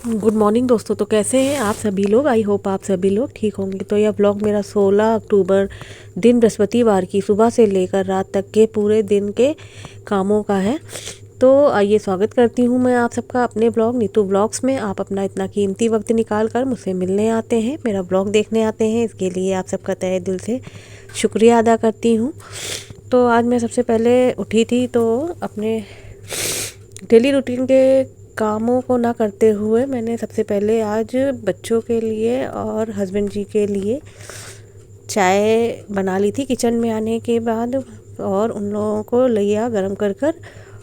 Good morning दोस्तों। तो कैसे हैं आप सभी लोग? आई होप आप सभी लोग ठीक होंगे। तो यह ब्लॉग मेरा 16 अक्टूबर दिन बृहस्पतिवार की सुबह से लेकर रात तक के पूरे दिन के कामों का है। तो आइए स्वागत करती हूँ मैं आप सबका अपने ब्लॉग नीतू ब्लॉग्स में। आप अपना इतना कीमती वक्त निकाल कर मुझसे मिलने आते हैं, मेरा ब्लॉग देखने आते हैं, इसके लिए आप सबका तहे दिल से शुक्रिया अदा करती हूँ। तो आज मैं सबसे पहले उठी थी तो अपने डेली रूटीन के कामों को ना करते हुए मैंने सबसे पहले आज बच्चों के लिए और हस्बैंड जी के लिए चाय बना ली थी किचन में आने के बाद, और उन लोगों को लिया गरम कर कर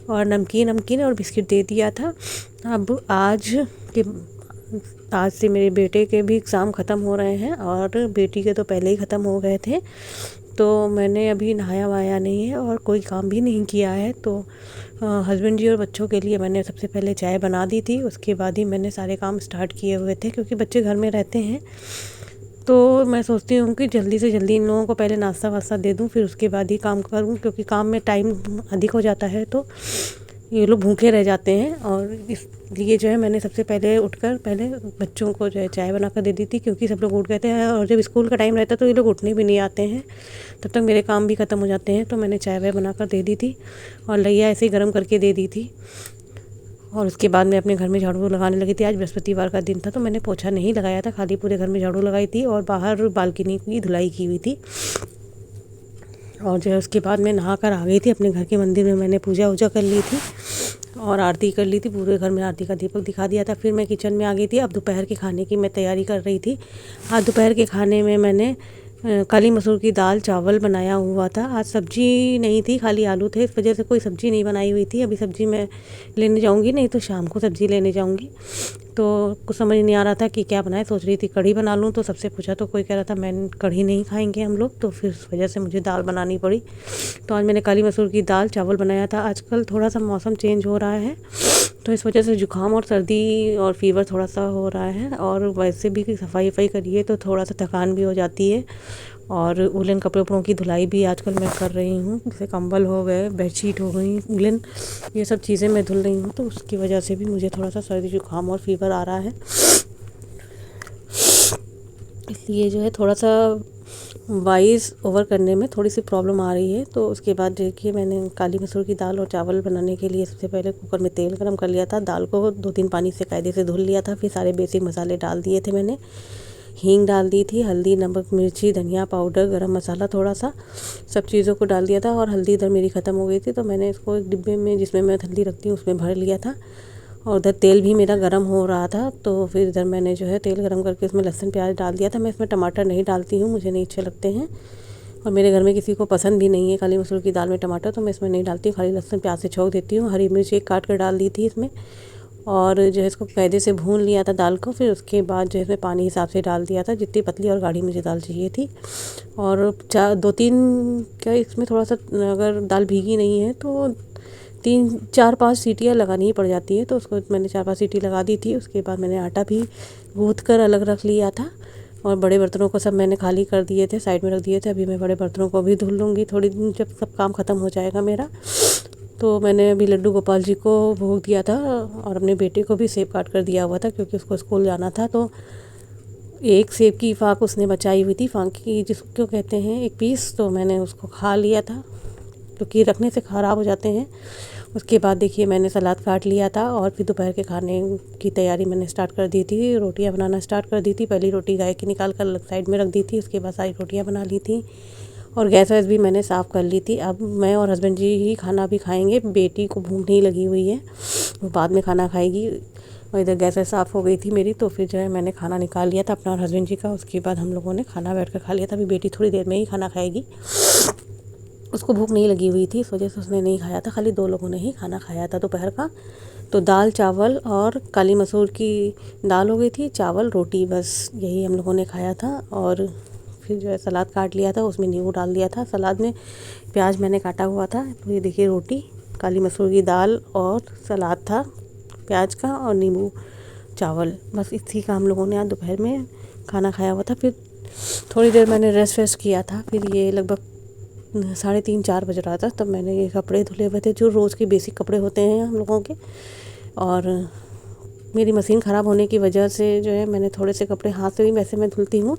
और नमकीन और बिस्किट दे दिया था। अब के आज से मेरे बेटे के भी एग्ज़ाम ख़त्म हो रहे हैं और बेटी के तो पहले ही ख़त्म हो गए थे। तो मैंने अभी नहाया वाया नहीं है और कोई काम भी नहीं किया है। तो हस्बैंड जी और बच्चों के लिए मैंने सबसे पहले चाय बना दी थी, उसके बाद ही मैंने सारे काम स्टार्ट किए हुए थे क्योंकि बच्चे घर में रहते हैं। तो मैं सोचती हूँ कि जल्दी से जल्दी इन लोगों को पहले नाश्ता वास्ता दे दूँ, फिर उसके बाद ही काम करूँ, क्योंकि काम में टाइम अधिक हो जाता है तो ये लोग भूखे रह जाते हैं। और इसलिए जो है मैंने सबसे पहले उठकर पहले बच्चों को जो है चाय बना कर दे दी थी, क्योंकि सब लोग उठ गए थे और जब स्कूल का टाइम रहता है तो ये लोग उठने भी नहीं आते हैं, तब तक मेरे काम भी ख़त्म हो जाते हैं। तो मैंने चाय वाय बना कर दे दी थी और लैया ऐसे ही गर्म करके दे दी थी। और उसके बाद मैं अपने घर में झाड़ू लगाने लगी थी। आज बृहस्पतिवार का दिन था तो मैंने पोछा नहीं लगाया था, खाली पूरे घर में झाड़ू लगाई थी और बाहर बालकनी की धुलाई की हुई थी। और जो है उसके बाद मैं नहा कर आ गई थी अपने घर के मंदिर में, मैंने पूजा वूजा कर ली थी और आरती कर ली थी, पूरे घर में आरती का दीपक दिखा दिया था। फिर मैं किचन में आ गई थी। अब दोपहर के खाने की मैं तैयारी कर रही थी। आज दोपहर के खाने में मैंने काली मसूर की दाल चावल बनाया हुआ था। आज सब्जी नहीं थी, खाली आलू थे, इस वजह से कोई सब्ज़ी नहीं बनाई हुई थी। अभी सब्ज़ी मैं लेने जाऊंगी, नहीं तो शाम को सब्ज़ी लेने जाऊंगी। तो कुछ समझ नहीं आ रहा था कि क्या बनाए, सोच रही थी कढ़ी बना लूँ। तो सबसे पूछा तो कोई कह रहा था मैं कढ़ी नहीं खाएंगे हम लोग, तो फिर इस वजह से मुझे दाल बनानी पड़ी। तो आज मैंने काली मसूर की दाल चावल बनाया था। आजकल थोड़ा सा मौसम चेंज हो रहा है तो इस वजह से ज़ुकाम और सर्दी और फीवर थोड़ा सा हो रहा है, और वैसे भी सफाई वफाई करिए तो थोड़ा सा थकान भी हो जाती है। और उलन कपड़े उपड़ों की धुलाई भी आजकल मैं कर रही हूँ, जैसे कंबल हो गए, बेडशीट हो गई, उलन, ये सब चीज़ें मैं धुल रही हूँ। तो उसकी वजह से भी मुझे थोड़ा सा सर्दी जुकाम और फीवर आ रहा है, इसलिए जो है थोड़ा सा वॉइस ओवर करने में थोड़ी सी प्रॉब्लम आ रही है। तो उसके बाद देखिए मैंने काली मसूर की दाल और चावल बनाने के लिए सबसे पहले कुकर में तेल गरम कर लिया था। दाल को 2-3 पानी से कायदे से धुल लिया था। फिर सारे बेसिक मसाले डाल दिए थे मैंने, हींग डाल दी थी, हल्दी, नमक, मिर्ची, धनिया पाउडर, गरम मसाला थोड़ा सा, सब चीज़ों को डाल दिया था। और हल्दी इधर मेरी ख़त्म हो गई थी तो मैंने इसको एक डिब्बे में जिसमें मैं हल्दी रखती हूँ उसमें भर लिया था। और उधर तेल भी मेरा गरम हो रहा था तो फिर इधर मैंने जो है तेल गरम करके उसमें लहसुन प्याज डाल दिया था। मैं इसमें टमाटर नहीं डालती हूँ, मुझे नहीं अच्छे लगते हैं और मेरे घर में किसी को पसंद भी नहीं है काली मसूर की दाल में टमाटर, तो मैं इसमें नहीं डालती हूँ, खाली लहसुन प्याज से छोंक देती हूँ। हरी मिर्च एक काट कर डाल दी थी इसमें और जो है इसको कायदे से भून लिया था दाल को। फिर उसके बाद जो है इसमें पानी हिसाब से डाल दिया था, जितनी पतली और गाढ़ी मुझे दाल चाहिए थी। और 2-3 क्या इसमें थोड़ा सा अगर दाल भीगी नहीं है तो 3-4-5 सीटियाँ लगानी ही पड़ जाती है। तो उसको मैंने 4-5 सीटी लगा दी थी। उसके बाद मैंने आटा भी गूँथ कर अलग रख लिया था और बड़े बर्तनों को सब मैंने खाली कर दिए थे, साइड में रख दिए थे। अभी मैं बड़े बर्तनों को भी धुल लूँगी थोड़ी दिन, जब सब काम ख़त्म हो जाएगा मेरा। तो मैंने अभी लड्डू गोपाल जी को भोग दिया था और अपने बेटे को भी सेब काट कर दिया हुआ था क्योंकि उसको स्कूल जाना था। तो एक सेब की फाक उसने बचाई हुई थी, फाक की जिसको कहते हैं एक पीस, तो मैंने उसको खा लिया था क्योंकि रखने से ख़राब हो जाते हैं। उसके बाद देखिए मैंने सलाद काट लिया था और फिर दोपहर के खाने की तैयारी मैंने स्टार्ट कर दी थी। रोटियां बनाना स्टार्ट कर दी थी। पहली रोटी गाय की निकाल कर अलग साइड में रख दी थी, उसके बाद सारी रोटियां बना ली थी और गैस वैस भी मैंने साफ़ कर ली थी। अब मैं और हस्बैंड जी ही खाना भी खाएंगे, बेटी को भूख नहीं लगी हुई है, वो बाद में खाना खाएगी। और इधर गैस साफ़ हो गई थी मेरी, तो फिर जो है मैंने खाना निकाल लिया था अपना और हस्बैंड जी का। उसके बाद हम लोगों ने खाना बैठ कर खा लिया था। अभी बेटी थोड़ी देर में ही खाना खाएगी, उसको भूख नहीं लगी हुई थी, इस वजह से उसने नहीं खाया था। खाली 2 लोगों ने ही खाना खाया था दोपहर का। तो दाल चावल और काली मसूर की दाल हो गई थी, चावल रोटी, बस यही हम लोगों ने खाया था। और फिर जो है सलाद काट लिया था, उसमें नींबू डाल दिया था। सलाद में प्याज मैंने काटा हुआ था। तो ये देखिए रोटी, काली मसूर की दाल और सलाद था प्याज का और नींबू, चावल, बस इसी का हम लोगों ने आज दोपहर में खाना खाया हुआ था। फिर थोड़ी देर मैंने रेस्ट वेस्ट किया था। फिर ये लगभग 3:30-4 बज रहा था, तब मैंने ये कपड़े धुले हुए थे जो रोज़ के बेसिक कपड़े होते हैं हम लोगों के, और मेरी मशीन ख़राब होने की वजह से जो है मैंने थोड़े से कपड़े हाथ से भी वैसे मैं धुलती हूँ,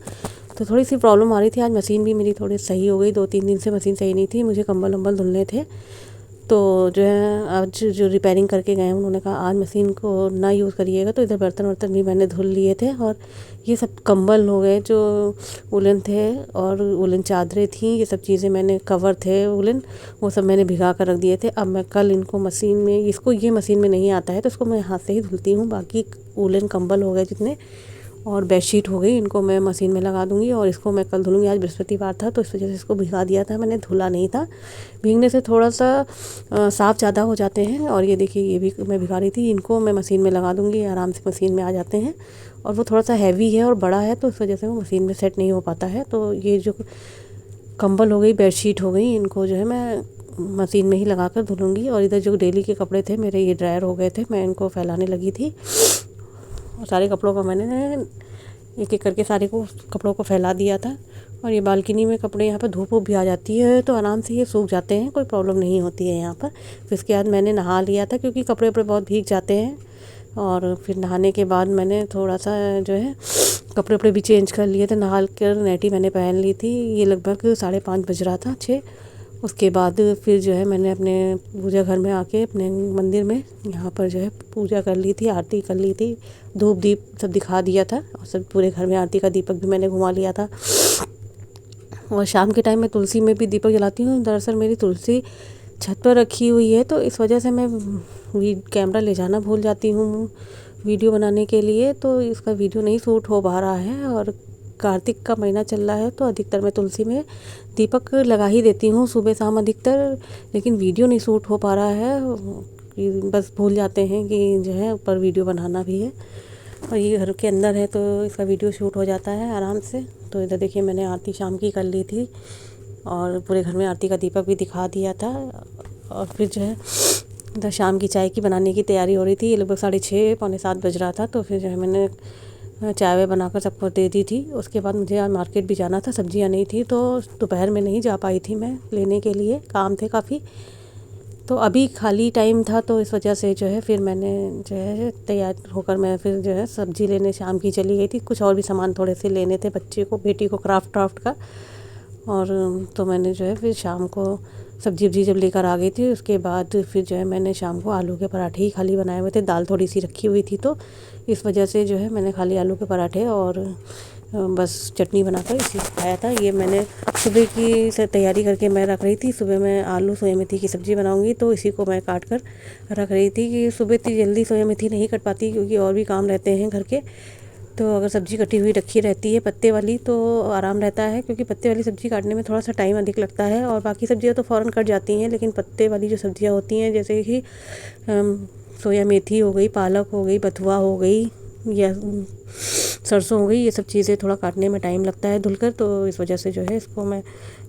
तो थोड़ी सी प्रॉब्लम आ रही थी। आज मशीन भी मेरी थोड़ी सही हो गई, 2-3 दिन से मशीन सही नहीं थी, मुझे कंबल वंबल धुलने थे। तो जो है आज जो रिपेयरिंग करके गए हैं उन्होंने कहा आज मशीन को ना यूज़ करिएगा, तो इधर बर्तन वर्तन भी मैंने धुल लिए थे। और ये सब कंबल हो गए जो वुलन थे और वुलन चादरें थी, ये सब चीज़ें मैंने कवर थे वुलन, वो सब मैंने भिगा कर रख दिए थे। अब मैं कल इनको मशीन में, इसको ये मशीन में नहीं आता है तो इसको मैं हाथ से ही धुलती हूँ। बाकी वुलन कंबल हो गए जितने और बेडशीट हो गई, इनको मैं मशीन में लगा दूंगी और इसको मैं कल धुलूंगी। आज बृहस्पतिवार था तो इस वजह से इसको भिगा दिया था मैंने, धुला नहीं था। भीगने से थोड़ा सा साफ़ ज़्यादा हो जाते हैं। और ये देखिए ये भी मैं भिगा रही थी, इनको मैं मशीन में लगा दूंगी, आराम से मशीन में आ जाते हैं। और वो थोड़ा सा हैवी है और बड़ा है तो इस वजह से वो मशीन में सेट नहीं हो पाता है। तो ये जो कंबल हो गई, बेडशीट हो गई, इनको जो है मैं मशीन में ही लगा कर धुलूँगी। और इधर जो डेली के कपड़े थे मेरे, ये ड्रायर हो गए थे, मैं इनको फैलाने लगी थी और सारे कपड़ों को मैंने एक एक करके सारे को कपड़ों को फैला दिया था। और ये बालकनी में कपड़े, यहाँ पर धूप भी आ जाती है तो आराम से ये सूख जाते हैं, कोई प्रॉब्लम नहीं होती है यहाँ पर। फिर इसके बाद मैंने नहा लिया था क्योंकि कपड़े वपड़े बहुत भीग जाते हैं। और फिर नहाने के बाद मैंने थोड़ा सा जो है कपड़े वपड़े भी चेंज कर लिए थे, नहा कर नाइटी मैंने पहन ली थी। ये लगभग 5:30 बज रहा था, 6। उसके बाद फिर जो है मैंने अपने पूजा घर में आके अपने मंदिर में यहाँ पर जो है पूजा कर ली थी, आरती कर ली थी, धूप दीप सब दिखा दिया था और सब पूरे घर में आरती का दीपक भी मैंने घुमा लिया था। और शाम के टाइम मैं तुलसी में भी दीपक जलाती हूँ। दरअसल मेरी तुलसी छत पर रखी हुई है तो इस वजह से मैं कैमरा ले जाना भूल जाती हूँ वीडियो बनाने के लिए, तो इसका वीडियो नहीं शूट हो पा रहा है। और कार्तिक का महीना चल रहा है तो अधिकतर मैं तुलसी में दीपक लगा ही देती हूँ सुबह शाम अधिकतर, लेकिन वीडियो नहीं शूट हो पा रहा है कि बस भूल जाते हैं कि जो है ऊपर वीडियो बनाना भी है। और ये घर के अंदर है तो इसका वीडियो शूट हो जाता है आराम से। तो इधर देखिए मैंने आरती शाम की कर ली थी और पूरे घर में आरती का दीपक भी दिखा दिया था। और फिर जो है इधर शाम की चाय की बनाने की तैयारी हो रही थी, ये लगभग 6:30 पौने 7 बज रहा था। तो फिर जो है मैंने चाय वाय बनाकर सबको दे दी थी। उसके बाद मुझे आज मार्केट भी जाना था, सब्जियां नहीं थी तो दोपहर में नहीं जा पाई थी मैं लेने के लिए, काम थे काफ़ी। तो अभी खाली टाइम था तो इस वजह से जो है फिर मैंने जो है तैयार होकर मैं फिर जो है सब्ज़ी लेने शाम की चली गई थी। कुछ और भी सामान थोड़े से लेने थे बच्चे को, बेटी को क्राफ्ट का। और तो मैंने जो है फिर शाम को सब्जी वब्जी जब लेकर आ गई थी उसके बाद फिर जो है मैंने शाम को आलू के पराठे ही खाली बनाए हुए थे, दाल थोड़ी सी रखी हुई थी तो इस वजह से जो है मैंने खाली आलू के पराठे और बस चटनी बनाकर इसी खाया था। ये मैंने सुबह की से तैयारी करके मैं रख रही थी। सुबह मैं आलू सोया मेथी की सब्ज़ी बनाऊंगी तो इसी को मैं काट कर रख रही थी कि सुबह इतनी जल्दी सोया मेथी नहीं कट पाती क्योंकि और भी काम रहते हैं घर के। तो अगर सब्ज़ी कटी हुई रखी रहती है पत्ते वाली तो आराम रहता है, क्योंकि पत्ते वाली सब्ज़ी काटने में थोड़ा सा टाइम अधिक लगता है। और बाकी सब्जियां तो फ़ौरन कट जाती हैं, लेकिन पत्ते वाली जो सब्जियां होती हैं जैसे कि सोया मेथी हो गई, पालक हो गई, बथुआ हो गई या सरसों हो गई, ये सब चीज़ें थोड़ा काटने में टाइम लगता है धुलकर। तो इस वजह से जो है इसको मैं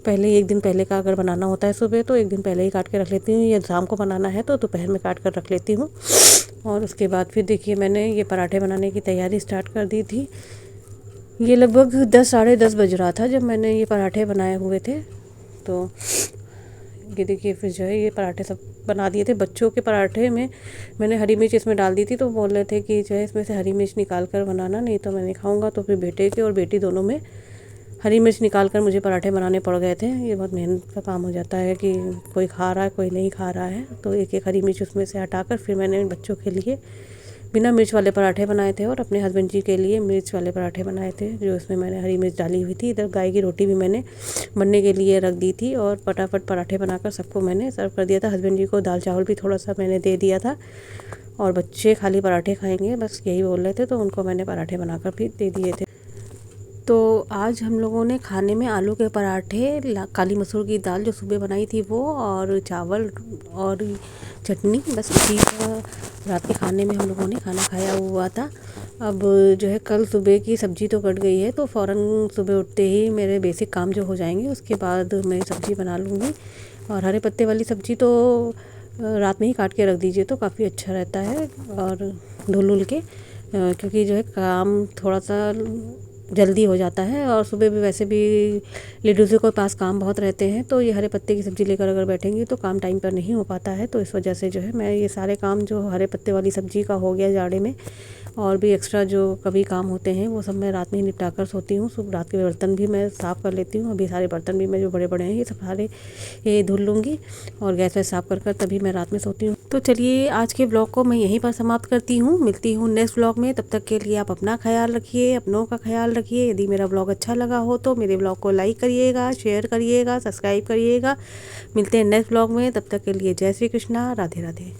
पहले एक दिन पहले का अगर बनाना होता है सुबह तो एक दिन पहले ही काट के रख लेती हूँ, या शाम को बनाना है तो दोपहर में काट कर रख लेती हूँ। और उसके बाद फिर देखिए मैंने ये पराठे बनाने की तैयारी स्टार्ट कर दी थी। ये लगभग 10 साढ़े 10 बज रहा था जब मैंने ये पराठे बनाए हुए थे। तो ये देखिए फिर जो है ये पराठे सब बना दिए थे। बच्चों के पराठे में मैंने हरी मिर्च इसमें डाल दी थी तो बोल रहे थे कि जो है इसमें से हरी मिर्च निकाल कर बनाना, नहीं तो मैं नहीं खाऊंगा। तो फिर बेटे के और बेटी दोनों में हरी मिर्च निकाल कर मुझे पराठे बनाने पड़ गए थे। ये बहुत मेहनत का काम हो जाता है कि कोई खा रहा है कोई नहीं खा रहा है, तो एक एक हरी मिर्च उसमें से हटाकर फिर मैंने बच्चों के लिए बिना मिर्च वाले पराठे बनाए थे और अपने हस्बैंड जी के लिए मिर्च वाले पराठे बनाए थे जो इसमें मैंने हरी मिर्च डाली हुई थी। इधर गाय की रोटी भी मैंने बनने के लिए रख दी थी और फटाफट पराठे बनाकर सबको मैंने सर्व कर दिया था। हस्बैंड जी को दाल चावल भी थोड़ा सा मैंने दे दिया था और बच्चे खाली पराठे खाएंगे बस यही बोल रहे थे, तो उनको मैंने पराठे बनाकर भी दे दिए थे। तो आज हम लोगों ने खाने में आलू के पराठे, काली मसूर की दाल जो सुबह बनाई थी वो, और चावल और चटनी, बस इसी का रात के खाने में हम लोगों ने खाना खाया हुआ था। अब जो है कल सुबह की सब्ज़ी तो कट गई है तो फ़ौरन सुबह उठते ही मेरे बेसिक काम जो हो जाएंगे उसके बाद मैं सब्ज़ी बना लूँगी। और हरे पत्ते वाली सब्ज़ी तो रात में ही काट के रख दीजिए तो काफ़ी अच्छा रहता है और धुल के, क्योंकि जो है काम थोड़ा सा जल्दी हो जाता है। और सुबह भी वैसे भी लेडीज़ों के पास काम बहुत रहते हैं तो ये हरे पत्ते की सब्ज़ी लेकर अगर बैठेंगी तो काम टाइम पर नहीं हो पाता है। तो इस वजह से जो है मैं ये सारे काम जो हरे पत्ते वाली सब्ज़ी का हो गया जाड़े में और भी एक्स्ट्रा जो कभी काम होते हैं वो सब मैं रात में ही निपटा कर सोती हूँ। सुबह रात के बर्तन भी मैं साफ़ कर लेती हूँ। अभी सारे बर्तन भी मैं जो बड़े बड़े हैं ये सब सारे ये धुल लूँगी और गैस वैस साफ़ कर तभी मैं रात में सोती हूँ। तो चलिए आज के ब्लॉग को मैं यहीं पर समाप्त करती हूँ। मिलती हूँ नेक्स्ट ब्लॉग में। तब तक के लिए आप अपना ख्याल रखिए, अपनों का ख्याल रखिए। यदि मेरा ब्लॉग अच्छा लगा हो तो मेरे ब्लॉग को लाइक करिएगा, शेयर करिएगा, सब्सक्राइब करिएगा। मिलते हैं नेक्स्ट ब्लॉग में। तब तक के लिए जय श्री कृष्णा, राधे राधे।